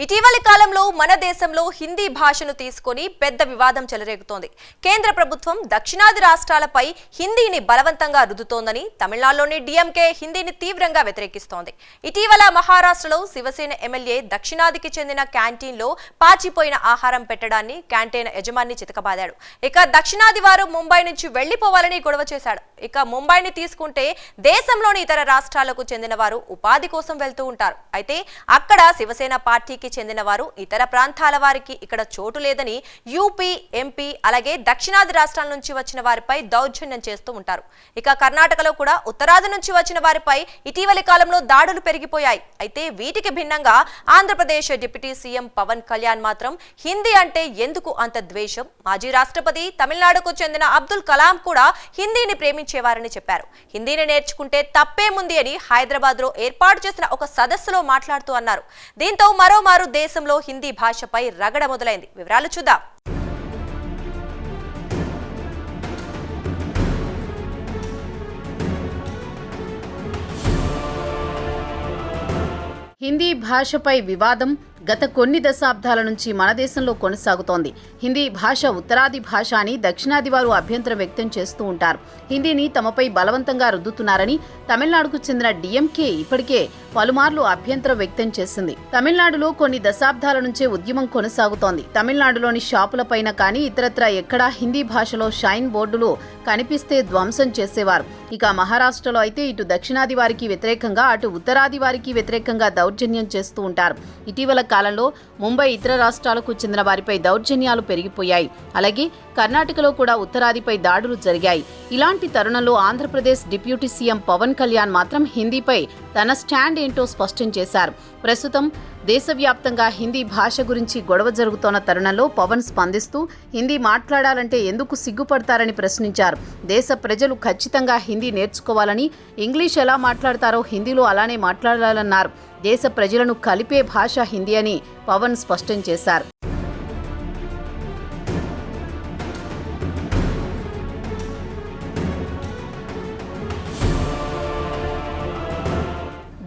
ఇటీవలి కాలంలో మన దేశంలో హిందీ భాషను తీసుకొని పెద్ద వివాదం చెలరేగుతోంది. కేంద్ర ప్రభుత్వం దక్షిణాది రాష్ట్రాలపై హిందీని బలవంతంగా రుద్దుతోందని తమిళనాడులోని డిఎంకే హిందీని తీవ్రంగా వ్యతిరేకిస్తోంది. ఇటీవల మహారాష్ట్రలో శివసేన ఎమ్మెల్యే దక్షిణాదికి చెందిన క్యాంటీన్లో పాచిపోయిన ఆహారం పెట్టడాన్ని క్యాంటీన్ యజమాని చితకబాదాడు. ఇక దక్షిణాది వారు ముంబై నుంచి వెళ్లిపోవాలని గొడవ చేశాడు. ఇక ముంబైని తీసుకుంటే దేశంలోని ఇతర రాష్ట్రాలకు చెందిన వారు ఉపాధి కోసం వెళ్తూ ఉంటారు. అయితే అక్కడ శివసేన పార్టీకి చెందిన వారు ఇతర ప్రాంతాల వారికి ఇక్కడ చోటు లేదని యూపీ, ఎంపీ అలాగే దక్షిణాది రాష్ట్రాల నుంచి వచ్చిన వారిపై దౌర్జన్యం చేస్తూ ఉంటారు. ఇక కర్ణాటకలో కూడా ఉత్తరాది నుంచి వచ్చిన వారిపై ఇటీవలి కాలంలో దాడులు పెరిగిపోయాయి. అయితే వీటికి భిన్నంగా ఆంధ్రప్రదేశ్ డిప్యూటీ సీఎం పవన్ కళ్యాణ్ మాత్రం హిందీ అంటే ఎందుకు అంత ద్వేషం? మాజీ రాష్ట్రపతి తమిళనాడుకు చెందిన అబ్దుల్ కలాం కూడా హిందీని ప్రేమించేవారని చెప్పారు. హిందీని నేర్చుకుంటే తప్పేముంది అని హైదరాబాద్ లో ఏర్పాటు చేసిన ఒక సదస్సులో మాట్లాడుతూ అన్నారు. దీంతో మరోమారు దేశంలో హిందీ భాషపై రగడ మొదలైంది. వివరాలు చూద్దాం. హిందీ భాషపై వివాదం గత కొన్ని దశాబ్దాల నుంచి మన దేశంలో కొనసాగుతోంది. హిందీ భాష ఉత్తరాది భాష అని దక్షిణాది వారు అభ్యంతరం వ్యక్తం చేస్తూ ఉంటారు. హిందీని తమపై బలవంతంగా రుద్దుతున్నారని తమిళనాడుకు చెందిన డిఎంకే ఇప్పటికే పలుమార్లు అభ్యంతరం వ్యక్తం చేసింది. తమిళనాడులో కొన్ని దశాబ్దాల నుంచే ఉద్యమం కొనసాగుతోంది. తమిళనాడులోని షాపులపైన కానీ ఇతరత్రా ఎక్కడా హిందీ భాషలో షైన్ బోర్డులు కనిపిస్తే ధ్వంసం చేసేవారు. ఇక మహారాష్ట్రలో అయితే ఇటు దక్షిణాది వారికి వ్యతిరేకంగా అటు ఉత్తరాది వారికి వ్యతిరేకంగా దౌర్జన్యం చేస్తూ ఉంటారు. ఇటీవల కాలంలో ముంబై ఇతర రాష్ట్రాలకు చెందిన వారిపై దౌర్జన్యాలు పెరిగిపోయాయి. అలాగే కర్ణాటకలో కూడా ఉత్తరాదిపై దాడులు జరిగాయి. ఇలాంటి తరుణంలో ఆంధ్రప్రదేశ్ డిప్యూటీ సీఎం పవన్ కళ్యాణ్ మాత్రం హిందీపై తన స్టాండ్ ఏంటో స్పష్టం చేశారు. ప్రస్తుతం దేశవ్యాప్తంగా హిందీ భాష గురించి గొడవ జరుగుతోన్న తరుణంలో పవన్ స్పందిస్తూ హిందీ మాట్లాడాలంటే ఎందుకు సిగ్గుపడతారని ప్రశ్నించారు. దేశ ప్రజలు ఖచ్చితంగా హిందీ నేర్చుకోవాలని, ఇంగ్లీష్ ఎలా మాట్లాడతారో హిందీలో అలానే మాట్లాడాలన్నారు. దేశ ప్రజలను కలిపే భాష హిందీ అని పవన్ స్పష్టం చేశారు.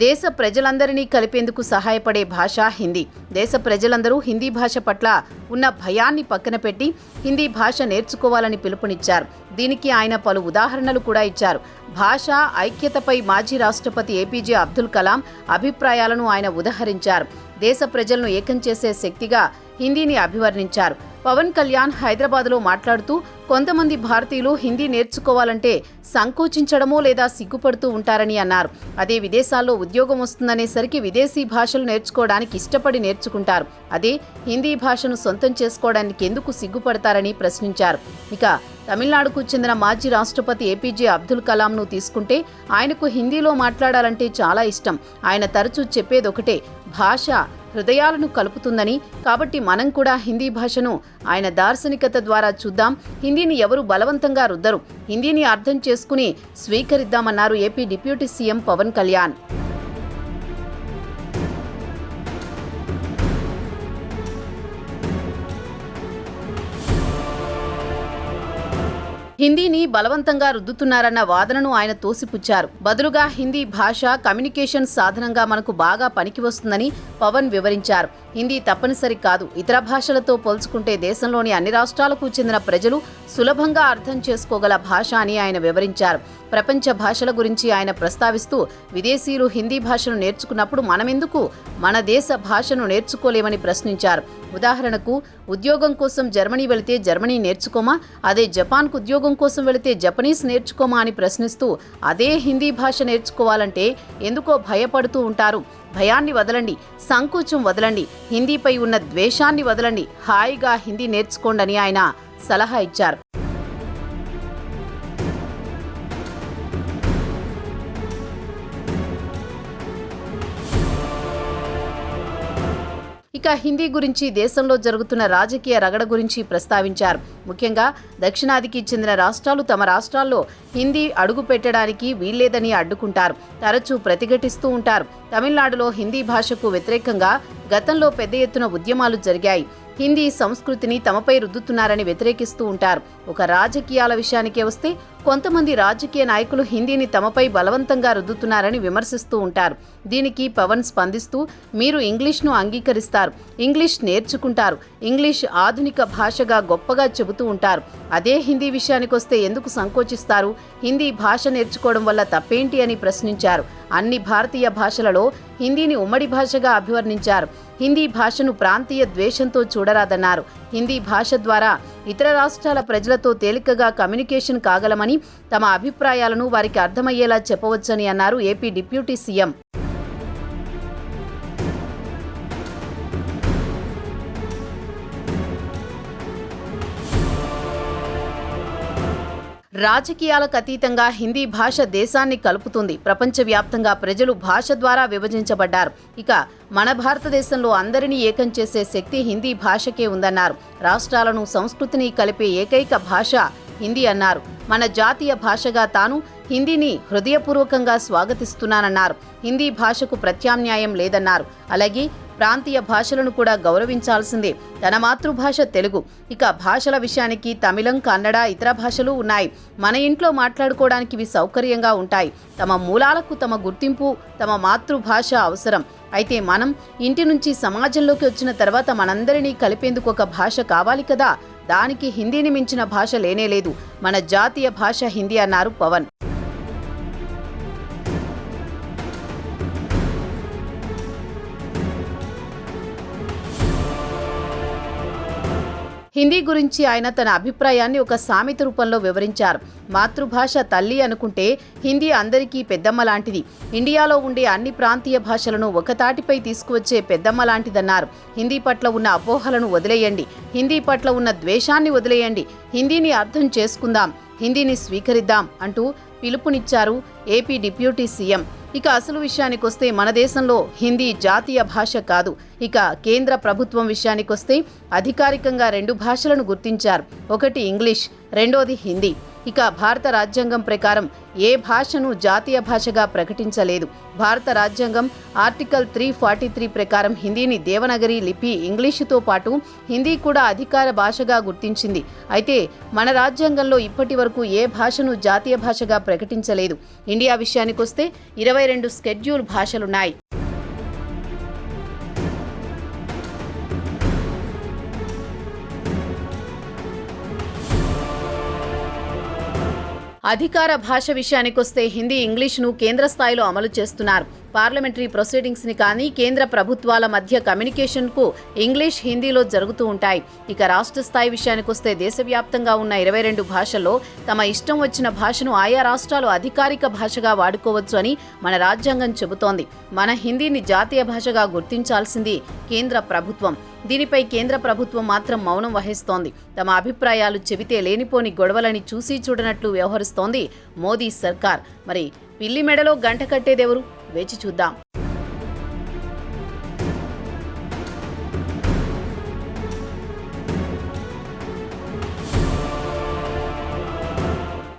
దేశ ప్రజలందరినీ కలిపేందుకు సహాయపడే భాష హిందీ. దేశ ప్రజలందరూ హిందీ భాష పట్ల ఉన్న భయాన్ని పక్కన పెట్టి హిందీ భాష నేర్చుకోవాలని పిలుపునిచ్చారు. దీనికి ఆయన పలు ఉదాహరణలు కూడా ఇచ్చారు. భాష ఐక్యతపై మాజీ రాష్ట్రపతి ఏపీజే అబ్దుల్ కలాం అభిప్రాయాలను ఆయన ఉదహరించారు. దేశ ప్రజలను ఏకం చేసే శక్తిగా హిందీని అభివర్ణించారు. పవన్ కళ్యాణ్ హైదరాబాద్లో మాట్లాడుతూ కొంతమంది భారతీయులు హిందీ నేర్చుకోవాలంటే సంకోచించడమో లేదా సిగ్గుపడుతూ ఉంటారని అన్నారు. అదే విదేశాల్లో ఉద్యోగం వస్తుందనేసరికి విదేశీ భాషలు నేర్చుకోవడానికి ఇష్టపడి నేర్చుకుంటారు. అదే హిందీ భాషను సొంతం చేసుకోవడానికి ఎందుకు సిగ్గుపడతారని ప్రశ్నించారు. ఇక తమిళనాడుకు చెందిన మాజీ రాష్ట్రపతి ఏపీజే అబ్దుల్ కలాంను తీసుకుంటే ఆయనకు హిందీలో మాట్లాడాలంటే చాలా ఇష్టం. ఆయన తరచూ చెప్పేదొకటే, భాష హృదయాలను కలుపుతుందని. కాబట్టి మనం కూడా హిందీ భాషను ఆయన దార్శనికత ద్వారా చూద్దాం. హిందీని ఎవరు బలవంతంగా రుద్దరు. హిందీని అర్థం చేసుకుని స్వీకరిద్దామన్నారు AP deputy CM Pawan Kalyan. హిందీని బలవంతంగా రుద్దుతున్నారన్న వాదనను ఆయన తోసిపుచ్చారు. బదులుగా హిందీ భాష కమ్యూనికేషన్ సాధనంగా మనకు బాగా పనికి వస్తుందని పవన్ వివరించారు. హిందీ తప్పనిసరి కాదు. ఇతర భాషలతో పోల్చుకుంటే దేశంలోని అన్ని రాష్ట్రాలకు చెందిన ప్రజలు సులభంగా అర్థం చేసుకోగల భాష అని ఆయన వివరించారు. ప్రపంచ భాషల గురించి ఆయన ప్రస్తావిస్తూ విదేశీయులు హిందీ భాషను నేర్చుకున్నప్పుడు మనమెందుకు మన దేశ భాషను నేర్చుకోలేమని ప్రశ్నించారు. ఉదాహరణకు ఉద్యోగం కోసం జర్మనీ వెళితే జర్మనీ నేర్చుకోమా, అదే జపాన్కు ఉద్యోగం కోసం వెళితే జపనీస్ నేర్చుకోమా అని ప్రశ్నిస్తూ అదే హిందీ భాష నేర్చుకోవాలంటే ఎందుకో భయపడుతూ ఉంటారు. భయాన్ని వదలండి, సంకోచం వదలండి, హిందీపై ఉన్న ద్వేషాన్ని వదలండి, హాయిగా హిందీ నేర్చుకోండి అని ఆయన సలహా ఇచ్చారు. ఇక హిందీ గురించి దేశంలో జరుగుతున్న రాజకీయ రగడ గురించి ప్రస్తావించారు. ముఖ్యంగా దక్షిణాదికి చెందిన రాష్ట్రాలు తమ రాష్ట్రాల్లో హిందీ అడుగు పెట్టడానికి వీల్లేదని అడ్డుకుంటారు. తరచూ ప్రతిఘటిస్తూ ఉంటారు. తమిళనాడులో హిందీ భాషకు వ్యతిరేకంగా గతంలో పెద్ద ఎత్తున ఉద్యమాలు జరిగాయి. హిందీ సంస్కృతిని తమపై రుద్దుతున్నారని వ్యతిరేకిస్తూ ఉంటారు. ఒక రాజకీయాల విషయానికే వస్తే కొంతమంది రాజకీయ నాయకులు హిందీని తమపై బలవంతంగా రుద్దుతున్నారని విమర్శిస్తూ ఉంటారు. దీనికి పవన్ స్పందిస్తూ, మీరు ఇంగ్లీష్ను అంగీకరిస్తారు, ఇంగ్లీష్ నేర్చుకుంటారు, ఇంగ్లీష్ ఆధునిక భాషగా గొప్పగా చెబుతూ ఉంటారు. అదే హిందీ విషయానికొస్తే ఎందుకు సంకోచిస్తారు? హిందీ భాష నేర్చుకోవడం వల్ల తప్పేంటి అని ప్రశ్నించారు. అన్ని భారతీయ భాషలలో హిందీని ఉమ్మడి భాషగా అభివర్ణించారు. హిందీ భాషను ప్రాంతీయ ద్వేషంతో చూడరాదన్నారు. హిందీ భాష ద్వారా ఇతర రాష్ట్రాల ప్రజలతో తేలికగా కమ్యూనికేషన్ కాగలమని, తమ అభిప్రాయాలను వారికి అర్థమయ్యేలా చెప్పవచ్చని అన్నారు ఏపీ డిప్యూటీ సీఎం. రాజకీయాలకు అతీతంగా హిందీ భాష దేశాన్ని కలుపుతుంది. ప్రపంచవ్యాప్తంగా ప్రజలు భాష ద్వారా విభజించబడ్డారు. ఇక మన భారతదేశంలో అందరినీ ఏకం చేసే శక్తి హిందీ భాషకే ఉందన్నారు. రాష్ట్రాలను, సంస్కృతిని కలిపే ఏకైక భాష హిందీ అన్నారు. మన జాతీయ భాషగా తాను హిందీని హృదయపూర్వకంగా స్వాగతిస్తున్నానన్నారు. హిందీ భాషకు ప్రత్యామ్నాయం లేదన్నారు. అలాగే ప్రాంతీయ భాషలను కూడా గౌరవించాల్సిందే. తన మాతృభాష తెలుగు. ఇక భాషల విషయానికి తమిళం, కన్నడ, ఇతర భాషలు ఉన్నాయి. మన ఇంట్లో మాట్లాడుకోవడానికి ఇవి సౌకర్యంగా ఉంటాయి. తమ మూలాలకు తమ గుర్తింపు, తమ మాతృభాష అవసరం. అయితే మనం ఇంటి నుంచి సమాజంలోకి వచ్చిన తర్వాత మనందరినీ కలిపేందుకు ఒక భాష కావాలి కదా. దానికి హిందీని మించిన భాష లేనేలేదు. మన జాతీయ భాష హిందీ అన్నారు పవన్. హిందీ గురించి ఆయన తన అభిప్రాయాన్ని ఒక సామెత రూపంలో వివరించారు. మాతృభాష తల్లి అనుకుంటే హిందీ అందరికీ పెద్దమ్మ లాంటిది. ఇండియాలో ఉండే అన్ని ప్రాంతీయ భాషలను ఒకతాటిపై తీసుకువచ్చే పెద్దమ్మ లాంటిదన్నారు. హిందీ పట్ల ఉన్న అపోహలను వదిలేయండి, హిందీ పట్ల ఉన్న ద్వేషాన్ని వదిలేయండి, హిందీని అర్థం చేసుకుందాం, హిందీని స్వీకరిద్దాం అంటూ పిలుపునిచ్చారు ఏపీ డిప్యూటీ సీఎం. ఇక అసలు విషయానికొస్తే మన దేశంలో హిందీ జాతీయ భాష కాదు. ఇక కేంద్ర ప్రభుత్వం విషయానికొస్తే అధికారికంగా 2 భాషలను గుర్తించారు. ఒకటి ఇంగ్లీష్, రెండోది హిందీ. ఇక భారత రాజ్యాంగం ప్రకారం ఏ భాషను జాతీయ భాషగా ప్రకటించలేదు. భారత రాజ్యాంగం ఆర్టికల్ 343 ప్రకారం హిందీని దేవనాగరి లిపి ఇంగ్లీషుతో పాటు హిందీ కూడా అధికార భాషగా గుర్తించింది. అయితే మన రాజ్యాంగంలో ఇప్పటి వరకు ఏ భాషను జాతీయ భాషగా ప్రకటించలేదు. ఇండియా విషయానికొస్తే 22 షెడ్యూల్ భాషలున్నాయి. అధికార భాష విషయానికొస్తే హిందీ, ఇంగ్లీష్ను కేంద్ర స్థాయిలో అమలు చేస్తున్నారు. పార్లమెంటరీ ప్రొసీడింగ్స్ని కానీ కేంద్ర ప్రభుత్వాల మధ్య కమ్యూనికేషన్కు ఇంగ్లీష్, హిందీలో జరుగుతూ ఉంటాయి. ఇక రాష్ట్ర స్థాయి విషయానికొస్తే దేశవ్యాప్తంగా ఉన్న 22 భాషల్లో తమ ఇష్టం వచ్చిన భాషను ఆయా రాష్ట్రాలు అధికారిక భాషగా వాడుకోవచ్చు అని మన రాజ్యాంగం చెబుతోంది. మన హిందీని జాతీయ భాషగా గుర్తించాల్సింది కేంద్ర ప్రభుత్వం. దీనిపై కేంద్ర ప్రభుత్వం మాత్రం మౌనం వహిస్తోంది. తమ అభిప్రాయాలు చెబితే లేనిపోని గొడవలని చూసి చూడనట్లు వ్యవహరిస్తోంది మోదీ సర్కార్. మరి పిల్లి మెడలో గంట కట్టేదెవరు? వేచి చూద్దాం.